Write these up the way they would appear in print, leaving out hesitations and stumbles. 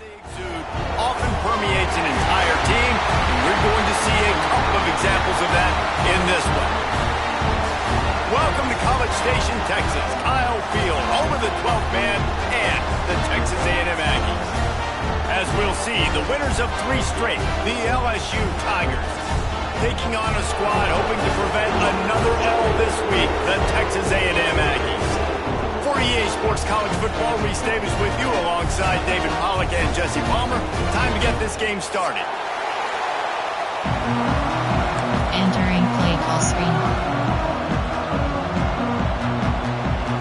exude often permeates an entire team, and we're going to see a couple of examples of that in this one. Welcome to College Station, Texas. Kyle Field, home of the 12th man and the Texas A&M Aggies. As we'll see, the winners of 3 straight, the LSU Tigers, taking on a squad hoping to prevent another L this week, the Texas A&M Aggies. For EA Sports College Football, Reese Davis with you alongside David Pollack and Jesse Palmer. Time to get this game started. Entering play call screen.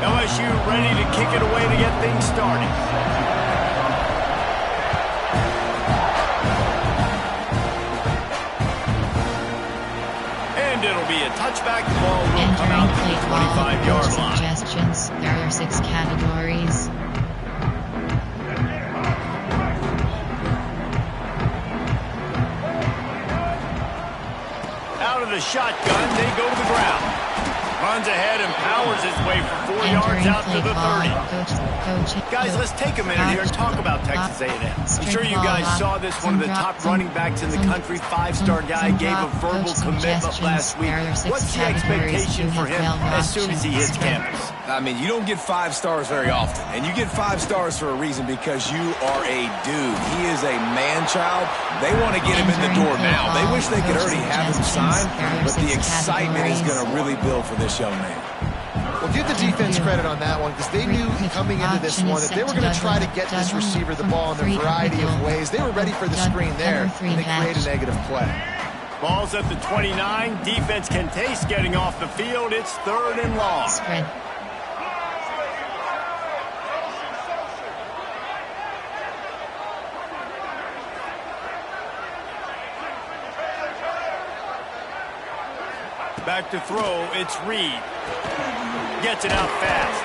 LSU ready to kick it away to get things started. And it'll be a touchback. The ball will come out to the 25-yard line. Suggestions. There are 6 categories. Out of the shotgun, they go to the ground. Runs ahead and powers his way for 4 yards out to the 30. Guys, let's take a minute here and talk about Texas A&M. I'm sure you guys saw this. One of the top running backs in the country, 5-star guy, gave a verbal commitment last week. What's the expectation for him as soon as he hits campus? I mean, you don't get 5 stars very often, and you get 5 stars for a reason, because you are a dude. He is a man-child. They want to get him in the door now. They wish they could already have him signed, but the excitement is going to really build for this young man. Well, give the defense credit on that one, because they knew coming into this one that they were going to try to get this receiver the ball in a variety of ways. They were ready for the screen there, and they create a negative play. Ball's at the 29. Defense can taste getting off the field. It's 3rd and long. Spread. Back to throw, it's Reed. Gets it out fast.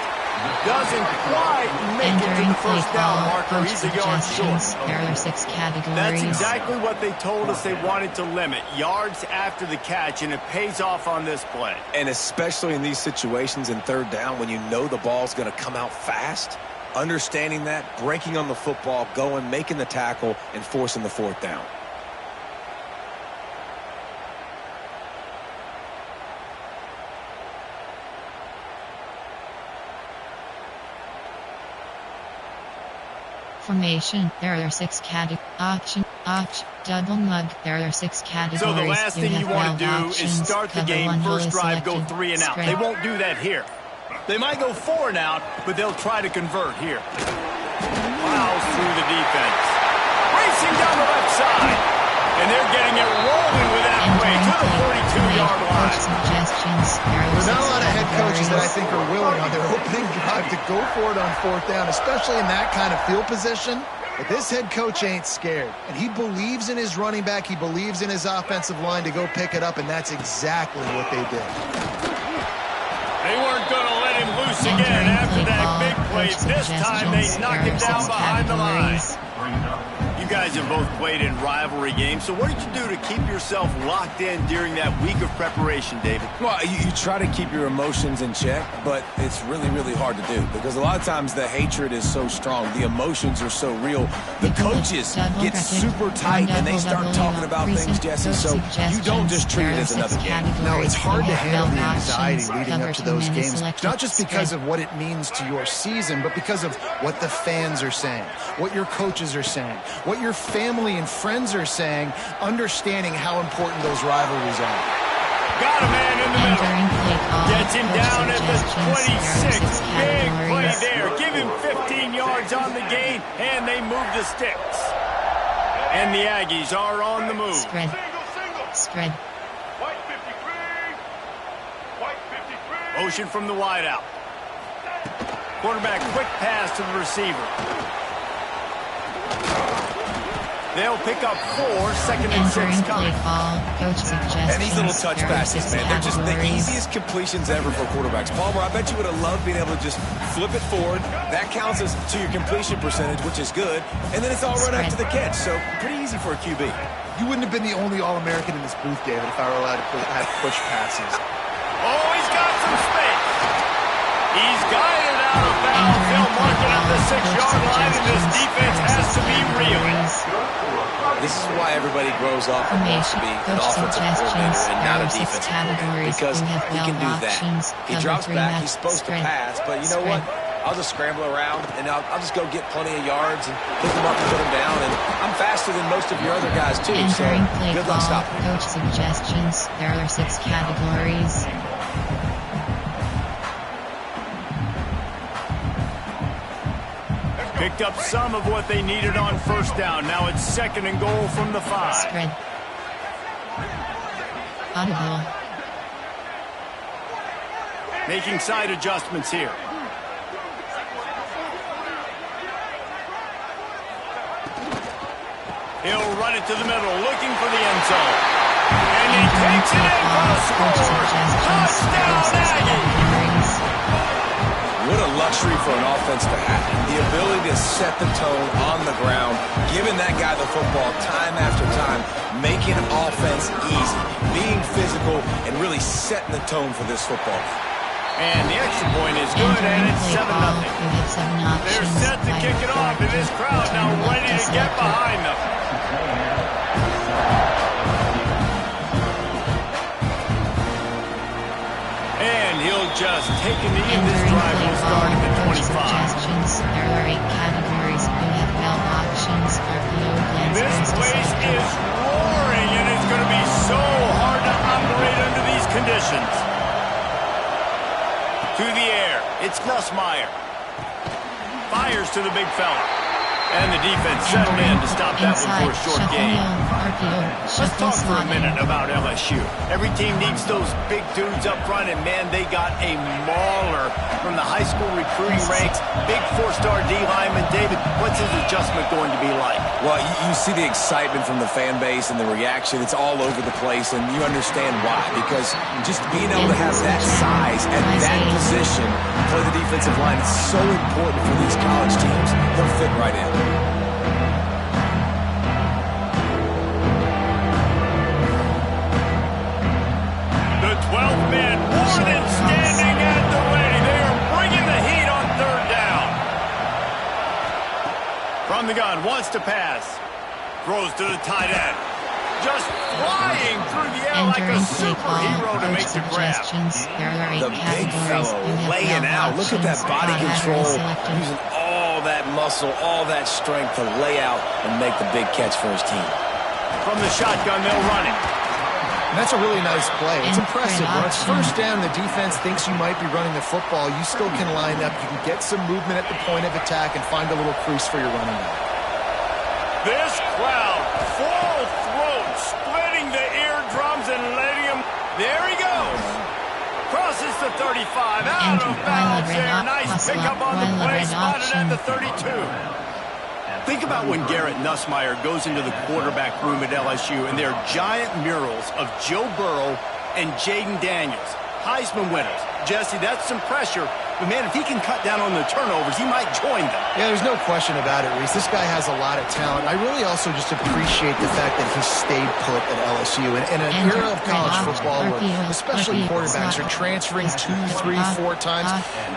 Doesn't quite make it to the first down marker. He's a yard short. There are 6 categories. That's exactly what they told us they wanted to limit. Yards after the catch, and it pays off on this play. And especially in these situations in 3rd down, when you know the ball's going to come out fast, understanding that, breaking on the football, going, making the tackle, and forcing the 4th down. Formation. There are 6 categories. Option, double mug. There are 6 categories. So the last thing you want to do is start the game, first drive, go 3 and out. They won't do that here. They might go 4 and out, but they'll try to convert here. Plows through the defense. Racing down the left side. And they're getting it rolling with that play to the 42-yard line. There's not a lot of head coaches that I think are willing on their opening drive to go for it on 4th down, especially in that kind of field position. But this head coach ain't scared. And he believes in his running back. He believes in his offensive line to go pick it up, and that's exactly what they did. They weren't going to let him loose again after that big play. This time they knock him down behind the line. You guys have both played in rivalry games, so what did you do to keep yourself locked in during that week of preparation, David? Well, you try to keep your emotions in check, but it's really, really hard to do, because a lot of times the hatred is so strong. The emotions are so real. The coaches get super tight, and they start talking about things, Jesse, so you don't just treat it as another game. No, it's hard to handle the anxiety leading up to those games, not just because of what it means to your season, but because of what the fans are saying, what your coaches are saying, what your family and friends are saying, understanding how important those rivalries are. Got a man in the middle. Gets him down at the 26. Big play there. Give him 15 yards on the gain, and they move the sticks. And the Aggies are on the move. Spread. Spread. Motion from the wideout. Quarterback quick pass to the receiver. They'll pick up 4, 2nd and 6 coming. And these little touch passes, man, they're just the easiest completions ever for quarterbacks. Palmer, I bet you would have loved being able to just flip it forward. That counts as to your completion percentage, which is good. And then it's all right after the catch, so pretty easy for a QB. You wouldn't have been the only All-American in this booth, David, if I were allowed to have push passes. Oh, he's got some space. He's got it out of bounds. They'll mark it at the 6-yard line, and this defense has to be real. this is why everybody grows up and wants to be an offensive coordinator and not a defensive coordinator, because he can do that. He drops back, he's supposed to pass, but you know what? I'll just scramble around, and I'll just go get plenty of yards and pick them up and put them down, and I'm faster than most of your other guys, too, so good luck stopping. Coach suggestions. There are 6 categories. Picked up some of what they needed on first down. Now it's 2nd and goal from the 5. Spread. Audible. Making side adjustments here. He'll run it to the middle, looking for the end zone. And he takes it in for a score. Touchdown, Aggies! What a luxury for an offense to have. The ability to set the tone on the ground, giving that guy the football time after time, making offense easy, being physical, and really setting the tone for this football. And the extra point is good, and it's 7-0. They're set to kick it off, and this crowd now ready to get behind them. And he'll just take a knee, and this drive will start at the 25. There are 8 categories. You have bell options, RPO plans. This place is roaring, and it's going to be so hard to operate under these conditions. To the air, it's Nussmeier. Fires to the big fella. And the defense settled in to stop that one for a short gain. Let's talk for a minute about LSU. Every team needs those big dudes up front, and man, they got a mauler from the high school recruiting ranks. Big 4-star D lineman. David, what's his adjustment going to be like? Well, you see the excitement from the fan base and the reaction. It's all over the place, and you understand why. Because just being able to have that size at that position, play the defensive line, is so important for these college teams. They'll fit right in. The 12th man, more than standing at the ready. They are bringing the heat on 3rd down. From the gun, wants to pass. Throws to the tight end. Just flying through the air like a superhero to make the grab. The big fellow laying out. Look at that body control. Using all that muscle, all that strength to lay out and make the big catch for his team. From the shotgun, they'll run it. And that's a really nice play. It's impressive. When it's first down, the defense thinks you might be running the football. You still can line up. You can get some movement at the point of attack and find a little crease for your running back. This crowd, full throat, splitting the eardrums and letting him. There he goes. Crosses the 35. Out of bounds there. Nice pickup on the play. Spotted at the 32. Think about when Garrett Nussmeier goes into the quarterback room at LSU, and there are giant murals of Joe Burrow and Jaden Daniels, Heisman winners. Jesse, that's some pressure. But, man, if he can cut down on the turnovers, he might join them. Yeah, there's no question about it, Reese. This guy has a lot of talent. I really also just appreciate the fact that he stayed put at LSU. In an era of college football where especially quarterbacks are transferring 2, 3, 4 times,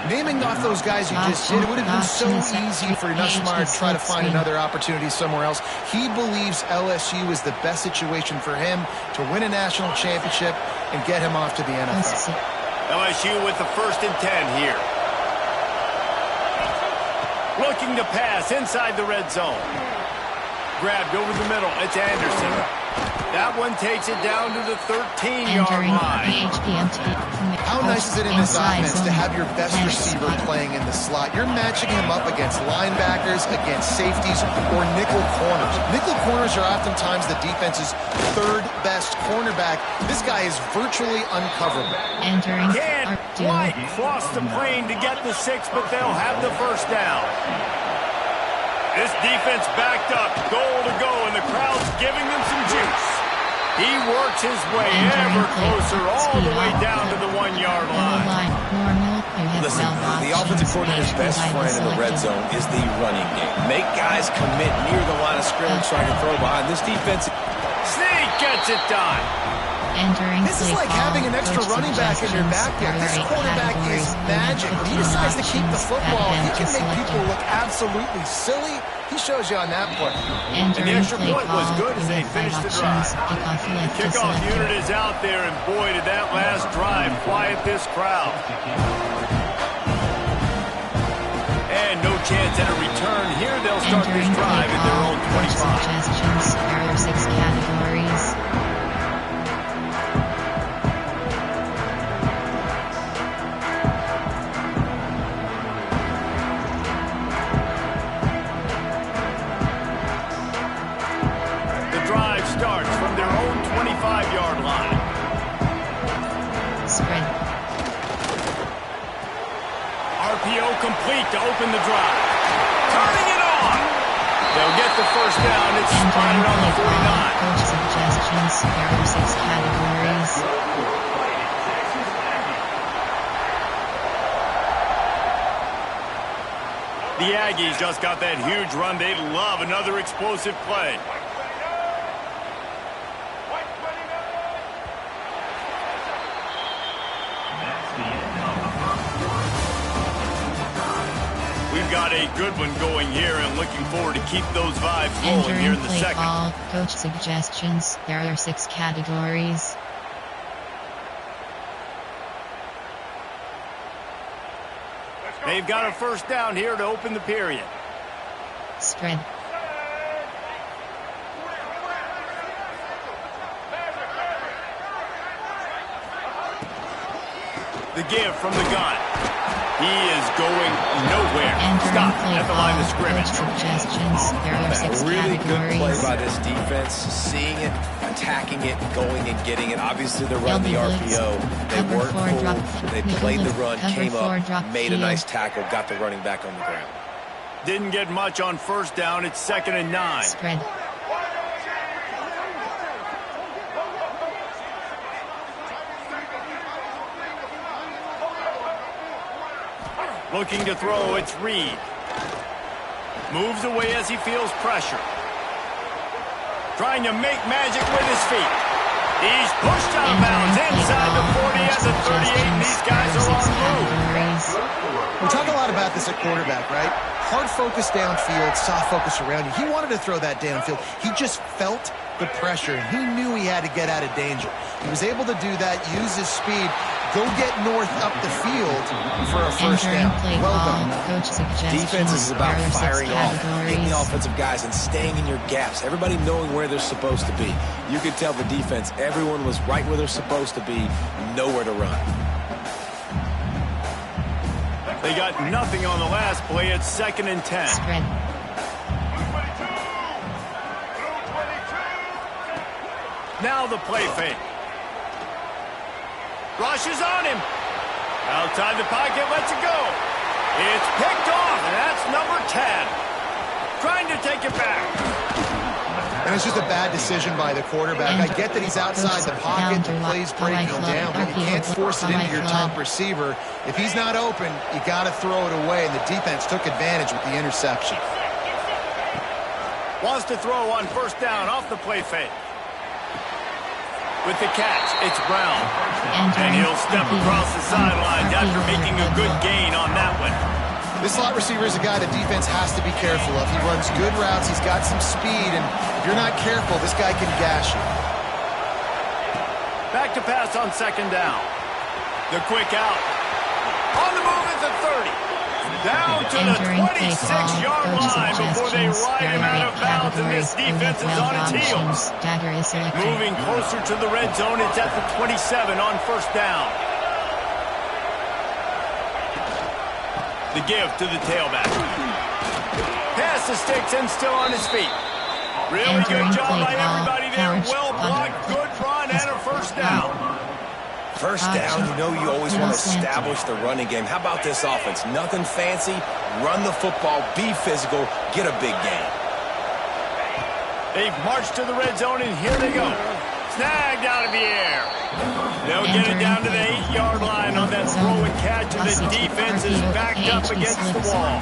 naming off those guys you just did, it would have been so easy for Nussmeier to try to find another opportunity somewhere else. He believes LSU is the best situation for him to win a national championship and get him off to the NFL. LSU with the 1st and 10 here. Looking to pass inside the red zone. Grabbed over the middle. It's Anderson. That one takes it down to the 13-yard line. How nice is it in this offense to have your best receiver playing in the slot? You're matching him up against linebackers, against safeties, or nickel corners. Nickel corners are oftentimes the defense's 3rd best cornerback. This guy is virtually uncoverable. Can't quite cross the plane to get the 6, but they'll have the 1st down. This defense backed up, goal to go, and the crowd's giving them some juice. He works his way ever closer, all the way down to the 1-yard line. Listen, the offensive coordinator's best friend in the red zone is the running game. Make guys commit near the line of scrimmage so I can throw behind. This defense... Sneak gets it done. This is like having an extra running back in your backfield. This quarterback is magic. When he decides to keep the football, he can make people look absolutely silly. He shows you on that play. And the extra point was good as they finished the drive. The kickoff unit is out there, and boy, did that last drive quiet this crowd. And no chance at a return here. They'll start this drive in their own 25. Suggestions. There are 6 categories. Starts from their own 25-yard line. Spread. RPO complete to open the drive. Turning it on. They'll get the first down. It's spotted on the 49. Coach suggestions. There are 6 categories. The Aggies just got that huge run. They love another explosive play. We've got a good one going here and looking forward to keep those vibes rolling here in the second. Ball. Coach suggestions. There are 6 categories. They've got a first down here to open the period. Spread. The give from the gun. He is going nowhere. Stop at the line of scrimmage. Suggestions. There are 6 really categories. Good play by this defense, seeing it, attacking it, going and getting it. Obviously, they're running the RPO. They weren't cool. They played the run, came up, made a nice tackle, got the running back on the ground. Didn't get much on first down. It's 2nd and 9. Spread. Looking to throw, it's Reed. Moves away as he feels pressure. Trying to make magic with his feet. He's pushed out of bounds inside the 40 at the 38, and these guys are on the move. We talk a lot about this at quarterback, right? Hard focus downfield, soft focus around you. He wanted to throw that downfield. He just felt the pressure, and he knew he had to get out of danger. He was able to do that, use his speed, go get north up the field for a first down. Well done. Defense is about firing off, hitting the offensive guys and staying in your gaps. Everybody knowing where they're supposed to be. You could tell the defense, everyone was right where they're supposed to be, nowhere to run. They got nothing on the last play. It's 2nd and 10. Spread. Now the play fake. Rushes on him. Outside the pocket, lets it go. It's picked off, and that's number 10. Trying to take it back. And it's just a bad decision by the quarterback. I get that he's outside the pocket, the play's breaking down, but you can't force it into your top receiver. If he's not open, you got to throw it away, and the defense took advantage with the interception. Wants to throw on first down off the play fake. With the catch, it's Brown. And he'll step across the sidelines after making a good gain on that one. This slot receiver is a guy the defense has to be careful of. He runs good routes, he's got some speed, and if you're not careful, this guy can gash you. Back to pass on 2nd down. The quick out. On the move at the 30. Down to the 26-yard line before they ride him out of bounds, and this defense is on its heels. Moving closer to the red zone, it's at the 27 on first down. The give to the tailback. Pass the sticks and still on his feet. Really good job by everybody there. Well blocked, good run, and a first down. First down, you know you always want to establish the running game. How about this offense? Nothing fancy. Run the football, be physical, get a big gain. They've marched to the red zone, and here they go. Snagged out of the air. They'll get it down to the 8-yard line on that throw and catch, and the defense is backed up against the wall.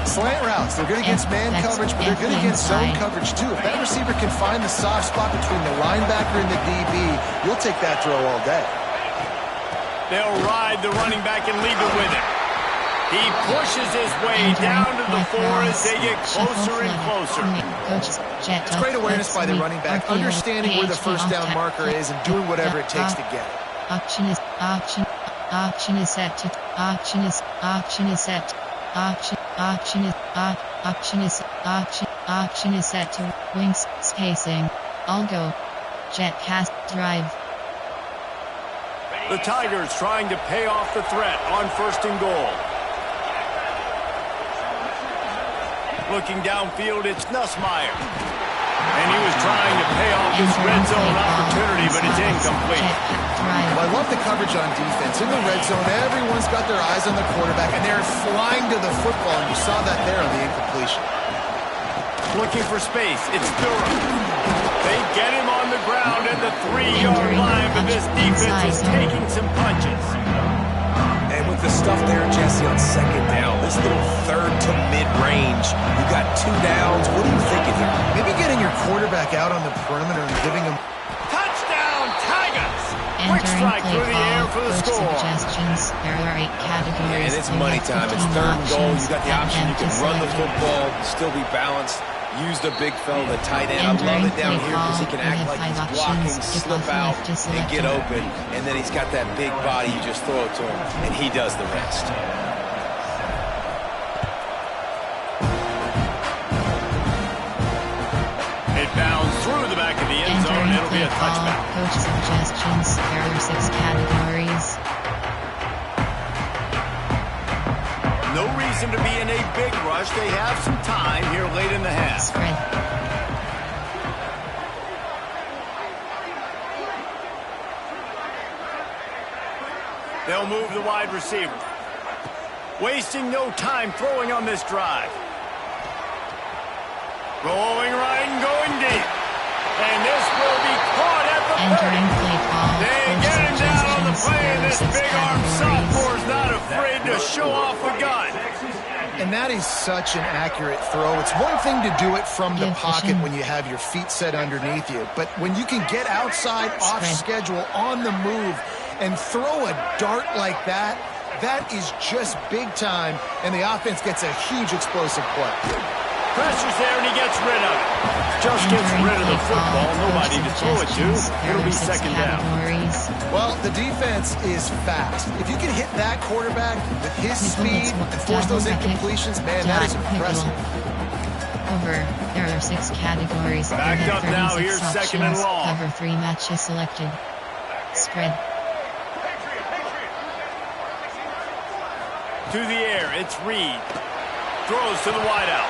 Slant routes, they're good against man coverage, but they're good against zone coverage too. If that receiver can find the soft spot between the linebacker and the DB, you'll take that throw all day. They'll ride the running back and leave it with him. He pushes his way down to the 4 as they get closer and closer. It's great awareness by the running back, understanding where the first down marker is and doing whatever it takes to get it. Option is set. Option is set to wings spacing. I'll go. Jet pass drive. The Tigers trying to pay off the threat on 1st and goal. Looking downfield, it's Nussmeier. And he was trying to pay off this red zone opportunity, but it's incomplete. Well, I love the coverage on defense. In the red zone, everyone's got their eyes on the quarterback, and they're flying to the football, and you saw that there on the incompletion. Looking for space, it's Durham. They get him on the ground at the 3-yard line, but this defense is taking some punches. And with the stuff there, Jesse, on 2nd down, this little 3rd to mid-range, you got 2 downs. What are you thinking here? Maybe getting your quarterback out on the perimeter and giving him... Touchdown, Tigers! Quick strike through the air for the score. Suggestions. There are 8 categories. And it's money time. It's 3rd and goal. You got the option. You can run the football, still be balanced. Use the big fella, the tight end. I love it down here because he can act like he's blocking, slip out, and get open. And then he's got that big body. You just throw it to him, and he does the rest. It bounds through the back of the end zone. It'll be a touchback. Coach suggestions. There are 6 categories. No reason to be in a big rush. They have some time here late in the half. Spread. They'll move the wide receiver. Wasting no time throwing on this drive. Rolling right and going deep. And this will be caught at the 30. They get him down on the play, and this big-arm sophomore is not afraid to show off the gun. And that is such an accurate throw. It's one thing to do it from the pocket when you have your feet set underneath you, but when you can get outside, off schedule, on the move, and throw a dart like that, that is just big time, and the offense gets a huge explosive play. Pressure's there, and he gets rid of it. Just gets rid of the football. Nobody to throw it to. It'll be 2nd down. Well, the defense is fast. If you can hit that quarterback with his speed and force those incompletions, man, that is impressive. Over. There are 6 categories. Backed up now. Here's 2nd and long. Cover 3 matches selected. Spread. To the air, it's Reed. Throws to the wideout.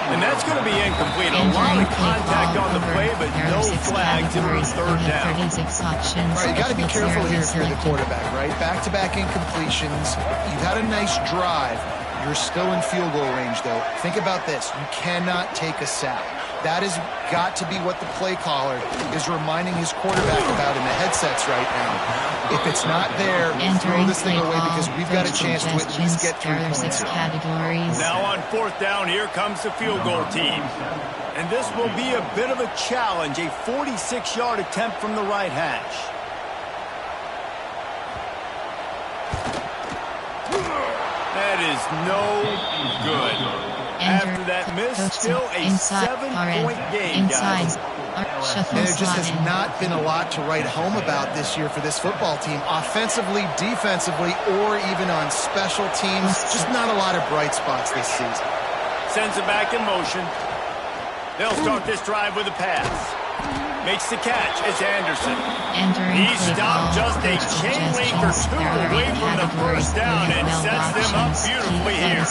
And that's going to be incomplete. A lot of contact on the play, but no flags in the 3rd down. All right, you got to be careful here if you're the quarterback, right? Back-to-back incompletions. You've had a nice drive. You're still in field goal range, though. Think about this. You cannot take a sack. That has got to be what the play caller is reminding his quarterback about in the headsets right now. If it's not there, throw this thing away because we've got a chance to at least get 3 points here. Now on 4th down, here comes the field goal team. And this will be a bit of a challenge, a 46-yard attempt from the right hash. That is no good. After that miss, still a 7-point game, guys. And there just has not been a lot to write home about this year for this football team. Offensively, defensively, or even on special teams. Just not a lot of bright spots this season. Sends it back in motion. They'll start this drive with a pass. Makes the catch. It's Anderson. He stopped just a chain link or 2 away from the 1st down and sets them up beautifully here.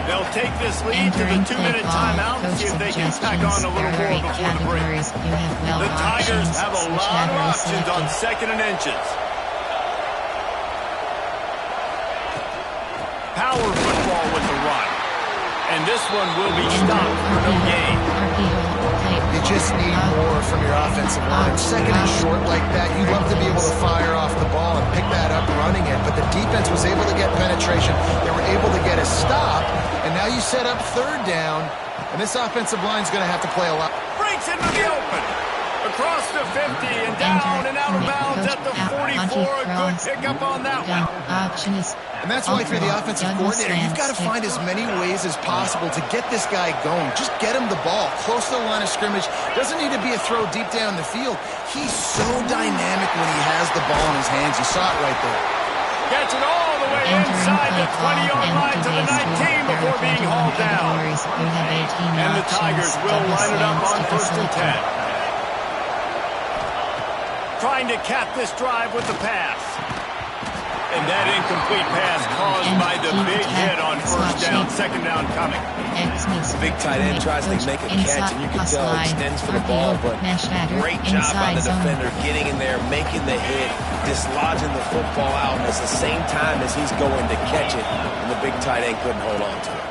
They'll take this lead to the 2-minute timeout and see if they can tack on a little more before the break. The Tigers have a lot of options on 2nd and inches. Power football with the run. And this one will be stopped for no gain. you just need more from your offensive line. Second and short like that, you'd love to be able to fire off the ball and pick that up running it, but the defense was able to get penetration. They were able to get a stop, and now you set up third down, and this offensive line is going to have to play a lot. Breaks into the open. Across the 50 and down and out of bounds at the 44. A good pickup on that one. And that's why if you're the offensive coordinator, you've got to find as many ways as possible to get this guy going. Just get him the ball close to the line of scrimmage. Doesn't need to be a throw deep down the field. He's so dynamic when he has the ball in his hands. You saw it right there. Gets it all the way inside the 20-yard line to the 19 before being hauled down. And the Tigers will line it up on 1st and 10. Trying to cap this drive with the pass. And that incomplete pass caused by the big hit on 1st down, 2nd down coming. Big tight end tries to make a catch, and you can tell he extends for the ball, but great job by the defender getting in there, making the hit, dislodging the football out, and at the same time as he's going to catch it, and the big tight end couldn't hold on to it.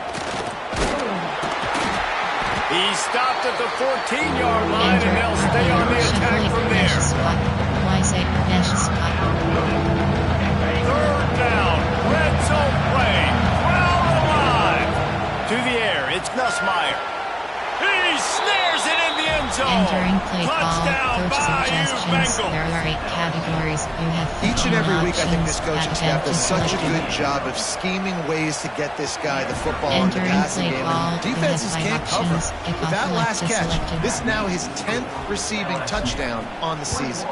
He stopped at the 14-yard line, and they'll stay on the attack from there. 3rd down, red zone play, crowd alive. To the air, it's Nussmeier. He snares it in the end zone. Entering play Touchdown, call, coach suggestions. Bengals. There are 8 categories. You have Each and every week, I think this options coaching staff does such a good job of scheming ways to get this guy the football in the passing game. And defenses can't cover him. With that last catch, this is now his 10th receiving touchdown on the season.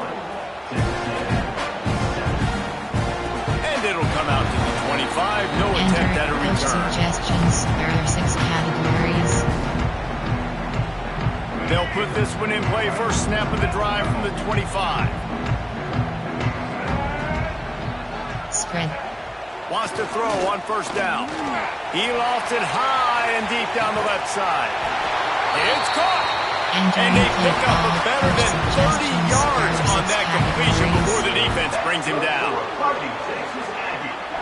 And it'll come out to the 25. No attempt at a coach return. suggestions. There are 6 categories. They'll put this one in play. First snap of the drive from the 25. Spread. Wants to throw on 1st down. He lofts it high and deep down the left side. It's caught. And they pick up a better than 30 yards on that completion before the defense brings him down.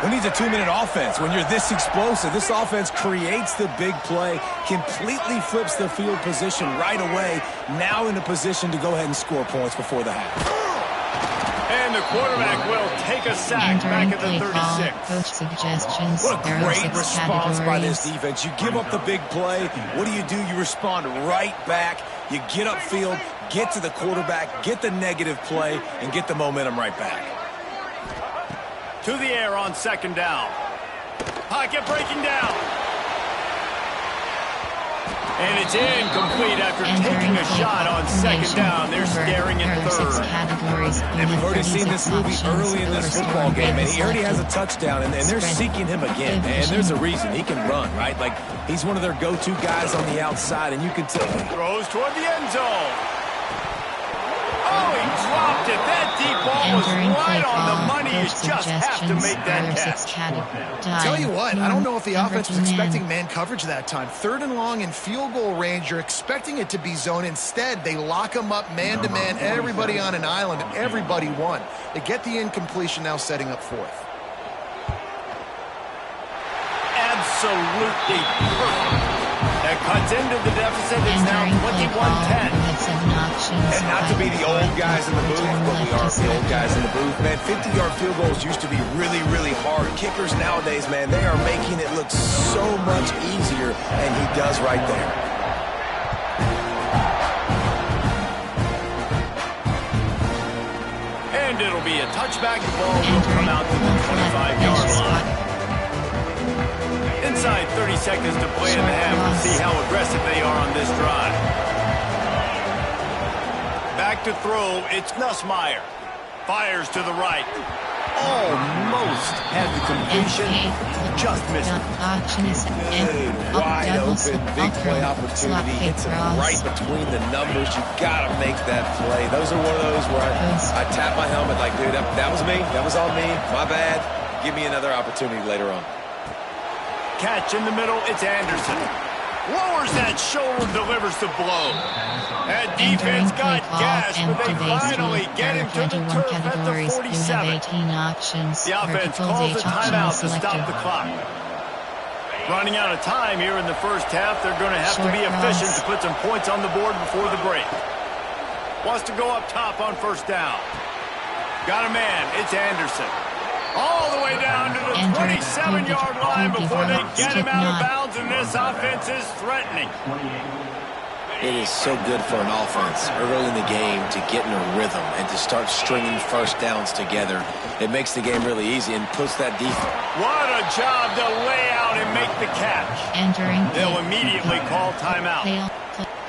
Who needs a 2-minute offense? When you're this explosive, this offense creates the big play, completely flips the field position right away, now in a position to go ahead and score points before the half. And the quarterback will take a sack back at the 36. Coach suggestions. What a There are great 6 response by this categories. defense. You give up the big play. What do? You respond right back. You get upfield, get to the quarterback, get the negative play, and get the momentum right back. To the air on 2nd down. Pocket breaking down. And it's incomplete after taking a shot on 2nd down. They're staring at 3rd. And we've already seen this movie early in this football game, and he already has a touchdown, and they're seeking him again. And there's a reason. He can run, right? Like, he's one of their go-to guys on the outside, and you can tell. Throws toward the end zone. Oh, he dropped it. That deep ball was right on the money. You just have to make that catch. Tell you what, I don't know if the offense was expecting man coverage that time. 3rd and long in field goal range, you're expecting it to be zone. Instead, they lock him up man-to-man, everybody on an island, and everybody won. They get the incompletion, now setting up 4th. Absolutely perfect. That cuts into the deficit. It's now 21-10. And not to be the old guys in the booth, but we are the old guys in the booth, man. 50-yard field goals used to be really, really hard. Kickers nowadays, man, they are making it look so much easier, and he does right there. And it'll be a touchback. The ball will come out to the 25-yard line. Inside 30 seconds to play in the half. We'll see how aggressive they are on this drive. Back to throw, it's Nussmeier. Fires to the right. Almost had the completion. Just missed it. Good, wide open, big play opportunity. Hits it right between the numbers. You got to make that play. Those are one of those where I tap my helmet like, dude, that was me. That was on me. My bad. Give me another opportunity later on. Catch in the middle, it's Anderson. Lowers that shoulder, delivers the blow. That defense got gas, but they finally get him to the turf at the 47. The offense calls a timeout to stop the clock. Running out of time here in the first half. They're going to have to be efficient to put some points on the board before the break. Wants to go up top on first down. Got a man. It's Anderson. All the way down to the 27-yard line before they get him out of bounds, and this offense is threatening. It is so good for an offense early in the game to get in a rhythm and to start stringing first downs together. It makes the game really easy and puts that defense. What a job to lay out and make the catch. They'll immediately call timeout.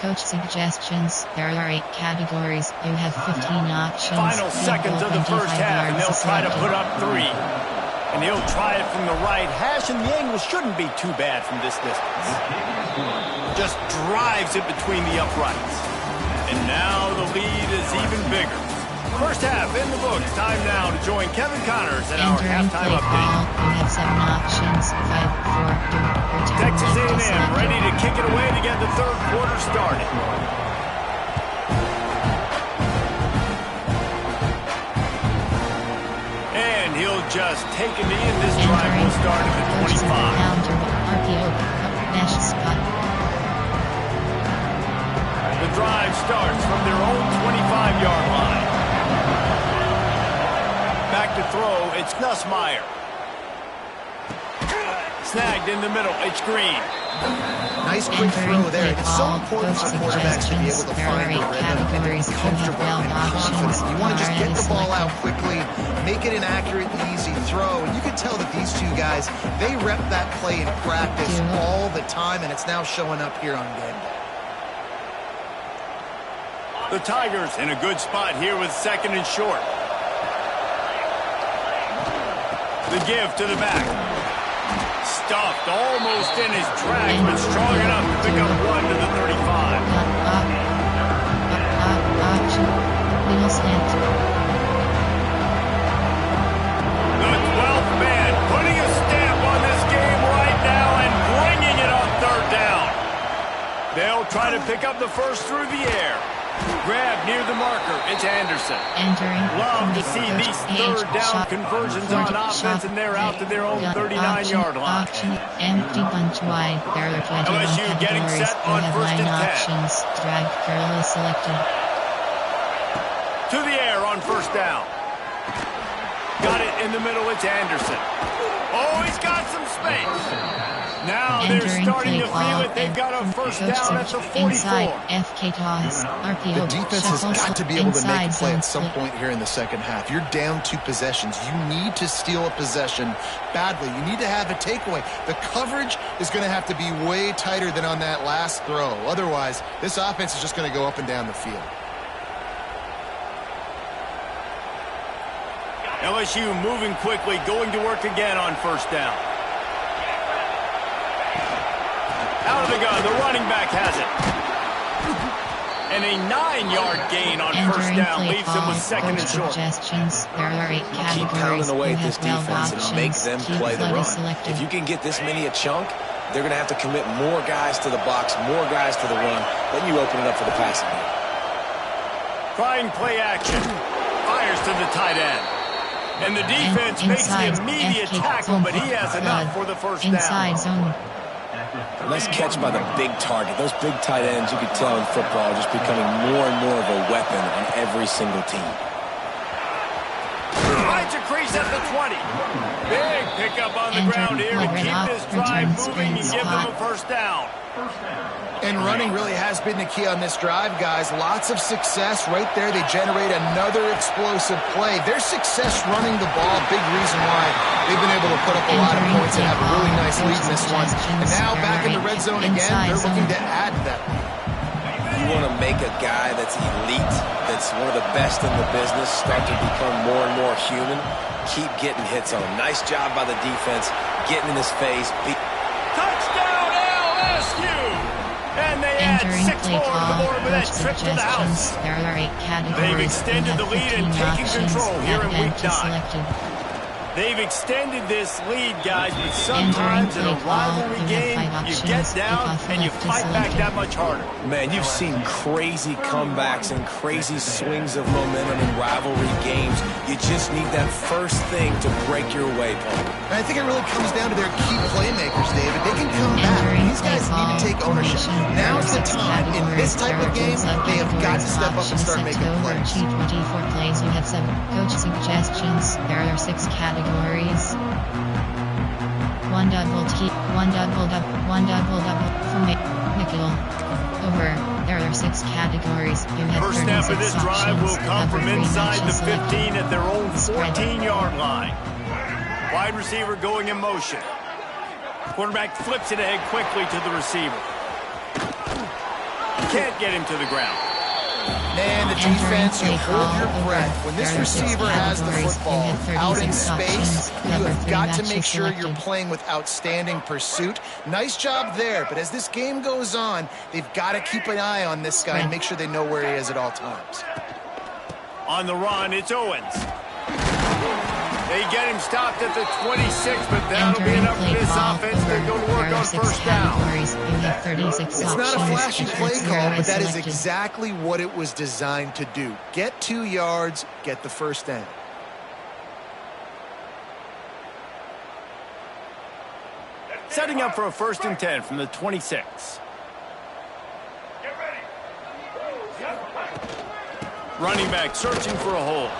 Coach suggestions. There are 8 categories. You have 15 options. Final seconds of the first half, and they'll try to put up 3. And he'll try it from the right hash, and the angle shouldn't be too bad from this distance. Just drives it between the uprights. And now the lead is even bigger. First half in the books. Time now to join Kevin Connors at our halftime update. You have 7 options. 5, 4, 3. Texas A&M ready to kick it away to get the third quarter started. And he'll just take a knee, and this drive will start at the 25. The drive starts from their own 25-yard line. Back to throw, it's Nussmeier. Snagged in the middle, it's Green. Nice quick throw there. It's so important for quarterbacks to be able to find the rhythm and to be comfortable and confident. You want to just get the ball out quickly, make it an accurate and easy throw. And you can tell that these two guys, they rep that play in practice all the time, and it's now showing up here on game day. The Tigers in a good spot here with second and short. The give to the back. Stuffed almost in his tracks, but strong enough to pick up 1 to the 35. The 12th man putting a stamp on this game right now and bringing it on third down. They'll try to pick up the first through the air. Grab near the marker. It's Anderson. Love to see these third down conversions on offense, and they're out to their own 39-yard line. Empty bunch wide. There are 21 LSU getting categories. set on You have first 9 and 10. options. Drag curl is selected. To the air on first down. Got it in the middle. It's Anderson. Oh, he's got some space. Now they're starting to feel it. They've got a first down at the 44. Inside, FK toss, RPO, The defense has got to be able to make a play at some split. point here in the second half. You're down 2 possessions. You need to steal a possession badly. You need to have a takeaway. The coverage is going to have to be way tighter than on that last throw. Otherwise, this offense is just going to go up and down the field. LSU moving quickly, going to work again on first down. Out of the gun, the running back has it. And a 9-yard gain on first down leaves them with second and short. Suggestions. There are 8 categories. Keep pounding away at this defense and make them play the run. Selected. If you can get this many a chunk, they're going to have to commit more guys to the box, more guys to the run. Then you open it up for the passing game. Trying play action. Fires to the tight end. And the defense makes the immediate tackle, but he has enough for the first down. Inside zone. Nice catch by the big target. Those big tight ends, you can tell in football, are just becoming more and more of a weapon on every single team. Finds a crease at the 20. Big pickup on the ground here to keep this drive moving and give them a first down. And running really has been the key on this drive, guys. Lots of success right there. They generate another explosive play. Their success running the ball, big reason why they've been able to put up a lot of points and have a really nice lead in this one. And now back in the red zone again, they're looking to add to that. You want to make a guy that's elite, that's one of the best in the business, start to become more and more human. Keep getting hits on him. Nice job by the defense, getting in his face. Touchdown LSU! And they add 6 more to the board with that trip to the house. There are 8 categories. They've extended the lead and taking control here in week 9. They've extended this lead, guys, but sometimes in a rivalry game, you get down and you fight back that much harder. Man, you've seen crazy comebacks and crazy swings of momentum in rivalry games. You just need that first thing to break your way, Paul. And I think it really comes down to their key playmakers, David. They can come back. These guys need to take ownership. Now's the time. In this type of game, they have got to step up and start making plays. 24 plays. You have 7 coach suggestions. There are 6 categories. 1 double T, 1 double double, 1 double double for Mikkel. Over. There are 6 categories. You have First snap of this drive will come from inside the 15 at their own 14-yard line. Wide receiver going in motion. Quarterback flips it ahead quickly to the receiver. Can't get him to the ground. Man, the defense, you hold your breath. When this receiver has the football out in space, you have got to make sure you're playing with outstanding pursuit. Nice job there, but as this game goes on, they've got to keep an eye on this guy and make sure they know where he is at all times. On the run, it's Owens. They get him stopped at the 26, but that'll be enough for this offense. They're going to work on first down. It's not a flashy play call, but that is exactly what it was designed to do. Get 2 yards, get the first down. Setting up for a 1st and 10 from the 26. Running back searching for a hole.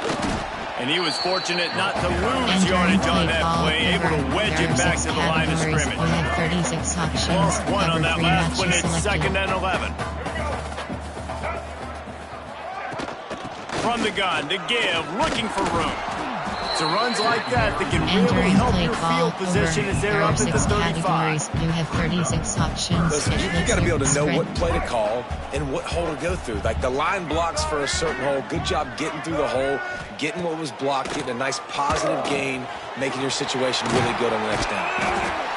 And he was fortunate not to lose yardage on that play, able to wedge it back to the line of scrimmage. Lost 1 on that last one. It's 2nd and 11. From the gun to give, looking for room. It's runs like that can really help your field position as they're up at the 35. You have 36 options. Listen, you got to be able to know what play to call and what hole to go through. Like the line blocks for a certain hole. Good job getting through the hole, getting what was blocked, getting a nice positive gain, making your situation really good on the next down.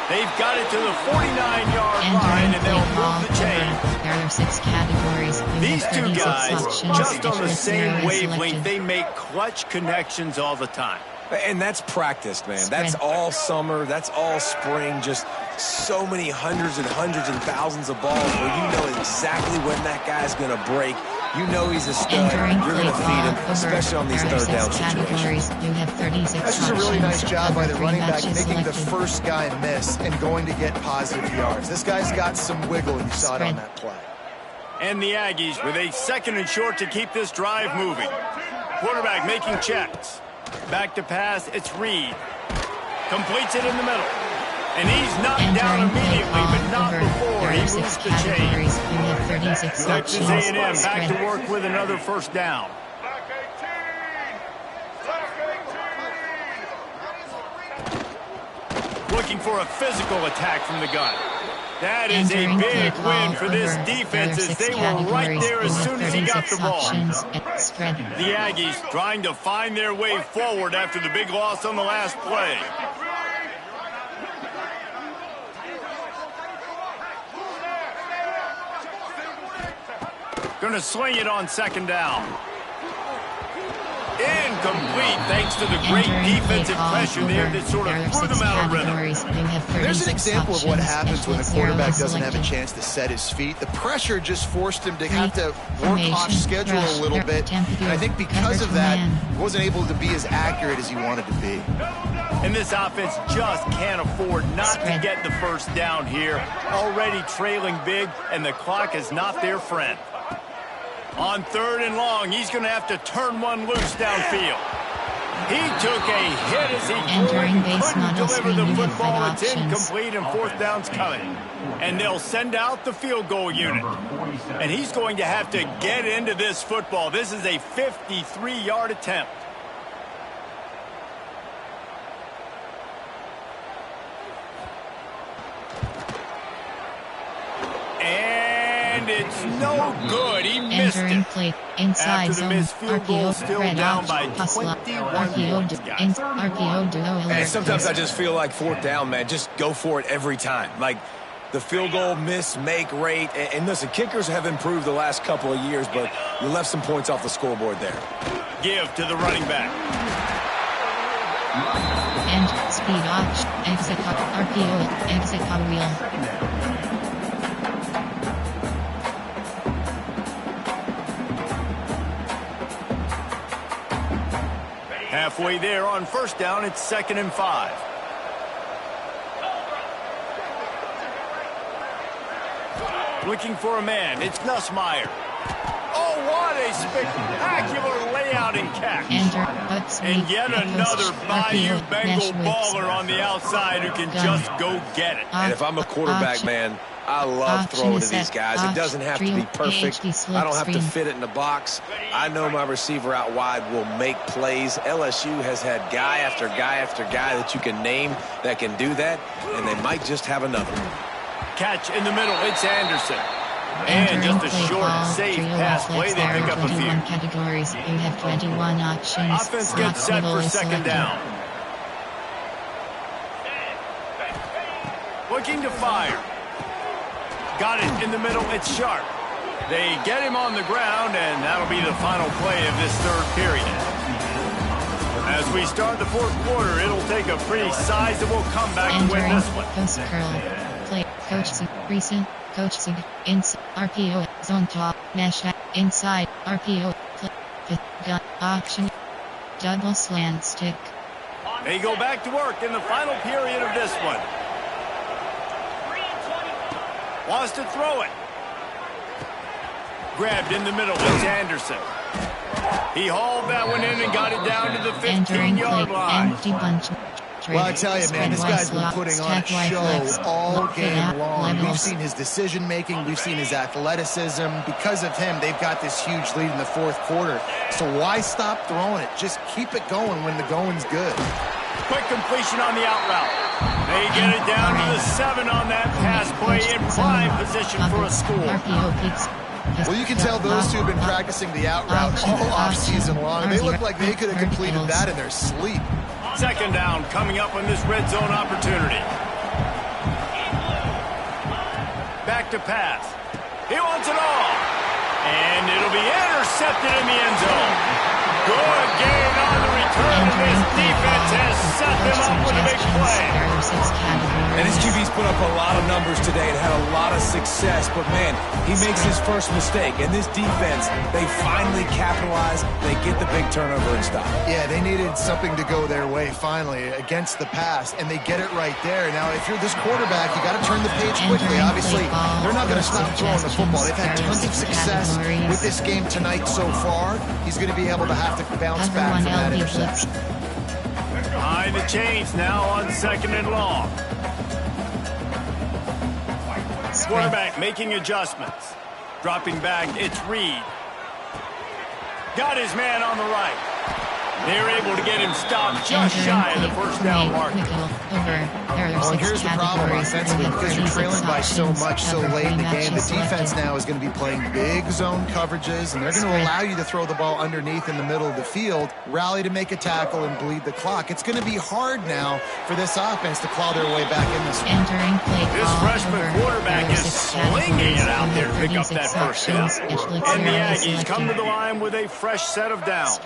They've got it to the 49-yard line, and they'll move the chain. There are 6 categories. These 2 guys, just on the same wavelength, they make clutch connections all the time. And that's practiced, man. That's all summer. That's all spring. Just so many hundreds and thousands of balls where you know exactly when that guy's going to break. You know he's a stud. You're going to feed him, especially on these 3rd down situations. You have 36 That's just a really nice job by the running back, making the first guy miss and going to get positive yards. This guy's got some wiggle, and you saw it on that play. And the Aggies with a 2nd and short to keep this drive moving. Quarterback making checks. Back to pass, it's Reed. Completes it in the middle. And he's knocked down immediately, but not before he moves the chain. Texas A&M back to work with another first down. Looking for a physical attack from the gun. That is a big win for this defense as they were right there as soon as he got the ball. The Aggies trying to find their way forward after the big loss on the last play. Going to sling it on 2nd down. Incomplete, thanks to the great defensive pressure there that sort of threw them out of rhythm. There's an example of what happens when the quarterback doesn't have a chance to set his feet. The pressure just forced him to have to work off schedule a little bit. And I think because of that, he wasn't able to be as accurate as he wanted to be. And this offense just can't afford not to get the first down here. Already trailing big, and the clock is not their friend. On 3rd and long, he's going to have to turn one loose downfield. He took a hit as he couldn't deliver the football. It's incomplete, and 4th down's coming. And they'll send out the field goal unit. And he's going to have to get into this football. This is a 53-yard attempt. And it's no good. He missed it. Plate inside After the missed field goal, still down by 21. And sometimes I just feel like 4th down, man. Just go for it every time. Like the field goal miss, make rate. And listen, kickers have improved the last couple of years, but you left some points off the scoreboard there. Give to the running back. speed option, exit RPO, exit wheel. Halfway there on first down, it's 2nd and 5. Looking for a man, it's Nussmeier. Oh, what a spectacular layout and catch. And yet another Bayou Bengal baller on the outside who can just go get it. And if I'm a quarterback, man, I love throwing to these guys. It doesn't have to be perfect. I don't have to fit it in the box. I know my receiver out wide will make plays. LSU has had guy after guy after guy that you can name that can do that, and they might just have another. Catch in the middle, it's Anderson. And just a short, safe pass play, they pick up a few. Categories. You have 21 options. Offense gets set for 2nd down. Looking to fire. Got it in the middle, it's Sharp. They get him on the ground, and that'll be the final play of this 3rd period. As we start the 4th quarter, it'll take a pretty sizable comeback to win this one. Post curl. Play. Coach recent. Coach inside RPO zone top mesh inside RPO gun option double slant stick. They go back to work in the final period of this one. Wants to throw it. Grabbed in the middle. It's Anderson. He hauled that one in and got it down to the 15-yard line. Empty bunch. Well, I tell you, man, this guy's been putting on a show all game long. We've seen his decision-making. We've seen his athleticism. Because of him, they've got this huge lead in the 4th quarter. So why stop throwing it? Just keep it going when the going's good. Quick completion on the out route. They get it down to the 7 on that pass play in prime position for a score. Well, you can tell those two have been practicing the out route all off-season long. They look like they could have completed that in their sleep. 2nd down coming up on this red zone opportunity. Back to pass. He wants it all. And it'll be intercepted in the end zone. Good gain on the return, and this defense has set them up with a big play. And his QB's put up a lot of numbers today and had a lot of success, but man, he makes his first mistake. And this defense, they finally capitalize. They get the big turnover and stop. Yeah, they needed something to go their way finally against the pass, and they get it right there. Now, if you're this quarterback, you got to turn the page quickly. Obviously, they're not going to stop throwing the football. They've had tons of success with this game tonight so far. He's going to be able to have to bounce back from that interception. Behind the chains now on 2nd and long. Quarterback making adjustments. Dropping back, it's Reed. Got his man on the right. They're able to get him stopped just shy of the 1st down mark. Well, here's the problem offensively, because you're trailing by so much so late in the game. The defense now is going to be playing big zone coverages, and they're going to allow you to throw the ball underneath in the middle of the field, rally to make a tackle, and bleed the clock. It's going to be hard now for this offense to claw their way back in this one. This freshman quarterback is slinging it out there to pick up that 1st down. And the Aggies come to the line with a fresh set of downs.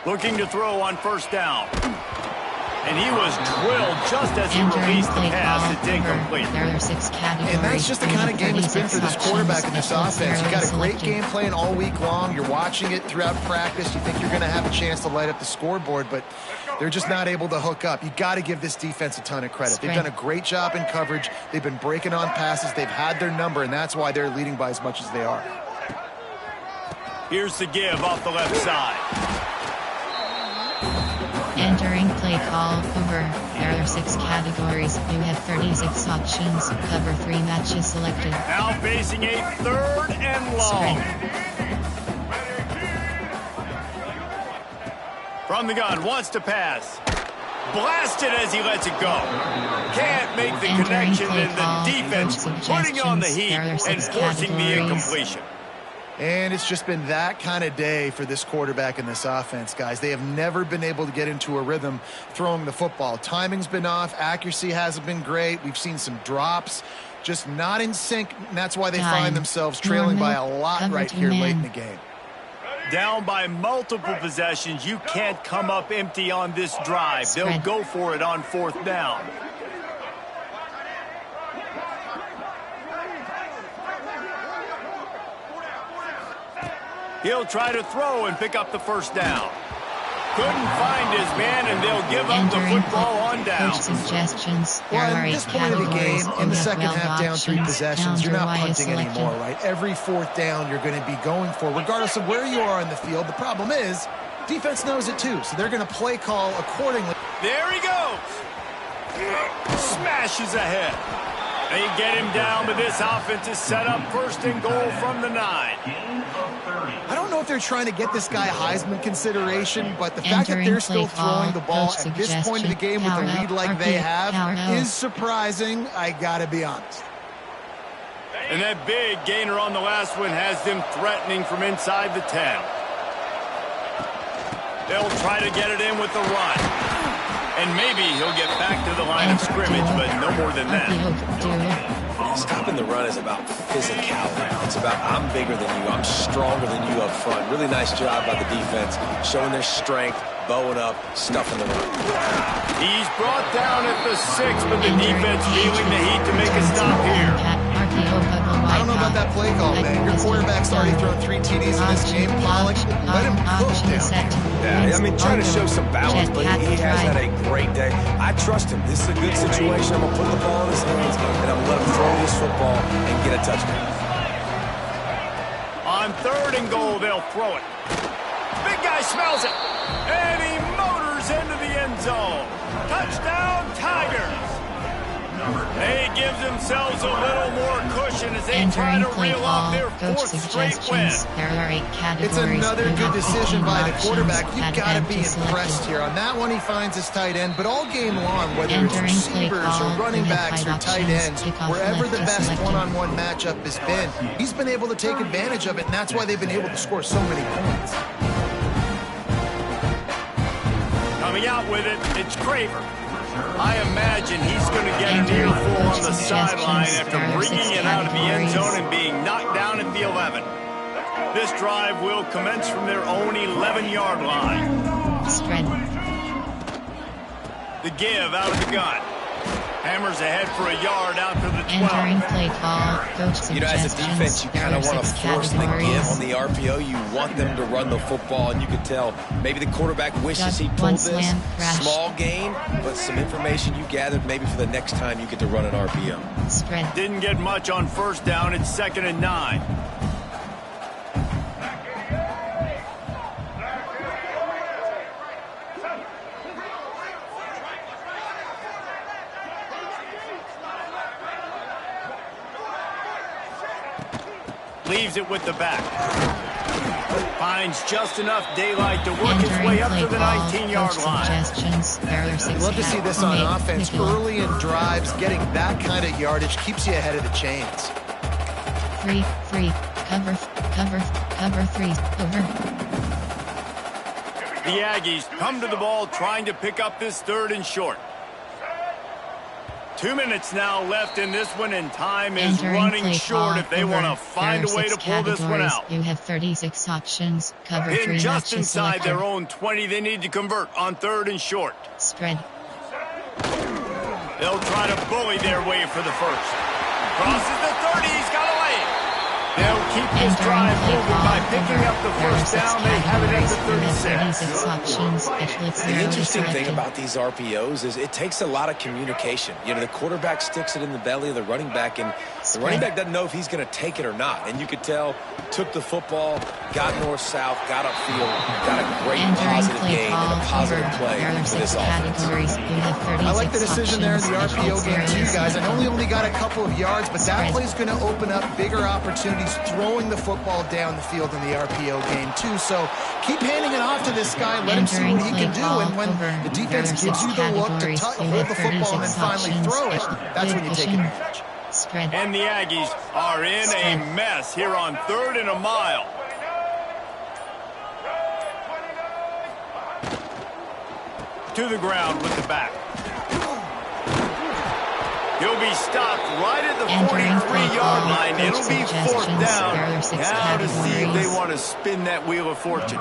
Looking to throw on 1st down. And he was drilled just as he released the pass. It's incomplete. And that's just the kind of game it's been for this quarterback in this offense. You got a great game plan all week long. You're watching it throughout practice. You think you're going to have a chance to light up the scoreboard, but they're just not able to hook up. You got to give this defense a ton of credit. They've done a great job in coverage. They've been breaking on passes. They've had their number, and that's why they're leading by as much as they are. Here's the give off the left side. Entering play call over. There are 6 categories. You have 36 options. Cover 3 matches selected. Now facing a 3rd and long. From the gun, wants to pass. Blasted as he lets it go. Can't make the connection, and the defense putting on the heat and forcing the incompletion. And it's just been that kind of day for this quarterback in this offense, guys. They have never been able to get into a rhythm throwing the football. Timing's been off. Accuracy hasn't been great. We've seen some drops. Just not in sync, and that's why they find themselves trailing by a lot right here late in the game. Down by multiple possessions, you can't come up empty on this drive. They'll go for it on 4th down. He'll try to throw and pick up the 1st down. Couldn't find his man, and they'll give up the football on down. Suggestions. Well, at this point of the game, in the second half, down 3 possessions, you're not punting anymore, right? Every 4th down you're going to be going for, regardless of where you are in the field. The problem is, defense knows it too, so they're going to play call accordingly. There he goes. Smashes ahead. They get him down, but this offense is set up 1st and goal from the 9. I don't know if they're trying to get this guy Heisman consideration, but the fact that they're still throwing the ball at this point of the game with a lead like they have is surprising, I gotta be honest. And that big gainer on the last one has them threatening from inside the 10. They'll try to get it in with the run. And maybe he'll get back to the line of scrimmage, but no more than that. Stopping the run is about physicality. It's about I'm bigger than you, I'm stronger than you up front. Really nice job by the defense, showing their strength, bowing up, stuffing the run. He's brought down at the 6, but the defense feeling the heat to make a stop here. I don't know about that play call, man. Your quarterback's already thrown 3 TDs in this game. Pollock, let him cook down. Yeah, I mean, trying to show some balance, but he has had a great day. I trust him. This is a good situation. I'm going to put the ball in his hands, and I'm going to let him throw this football and get a touchdown. On 3rd and goal, they'll throw it. Big guy smells it, and he motors into the end zone. Touchdown, Tigers. They give themselves a little more cushion as they try to reel off their 4th straight win. It's another good decision by the quarterback. You've got to be impressed here. On that one, he finds his tight end, but all game long, whether it's receivers or running backs or tight ends, wherever the best one-on-one matchup has been, he's been able to take advantage of it, and that's why they've been able to score so many points. Coming out with it, it's Craver. I imagine he's going to get an earful on the sideline after bringing it out of the end zone and being knocked down at the 11. This drive will commence from their own 11-yard line. Spread. The give out of the gun. Hammers ahead for a yard out to the 12. Entering play call. Coach suggestions. You know, as a defense, you kind of want to force the give on the RPO. You want them to run the football, and you can tell maybe the quarterback wishes he pulled this. Small gain, but some information you gathered maybe for the next time you get to run an RPO. Spread. Didn't get much on 1st down. It's 2nd and 9. Leaves it with the back. Finds just enough daylight to work his way up to the 19-yard line. I'd love to see this on offense. Early in drives, getting that kind of yardage keeps you ahead of the chains. Free. Cover 3. Over. The Aggies come to the ball trying to pick up this 3rd and short. 2 minutes now left in this one, and time is running short if they want to find a way to pull this one out. You have 36 options. Cover 3 just inside their own 20, they need to convert on 3rd and short. Spread. They'll try to bully their way for the 1st. Crosses the 30, he's got a lane. They'll keep this drive moving by picking up the 1st down. They have it at the 36. The interesting thing about these RPOs is it takes a lot of communication. You know, the quarterback sticks it in the belly of the running back, and the running back doesn't know if he's going to take it or not. And you could tell, took the football, got north-south, got upfield, got a great positive game and a positive play for this offense. I like the decision there in the RPO game too, guys. I know he only got a couple of yards, but that play's going to open up bigger opportunities throwing the football down the field in the RPO game too. So keep handing it off to this guy. Let him see what he can do. And when the defense gives you the look to hold the football and then finally throw it, that's when you take advantage. And the Aggies are in a mess here on 3rd and a mile. To the ground with the back. He'll be stopped right at the 43-yard line. It'll be 4th down. There are 6 Now to see if they categories. want to spin that wheel of fortune.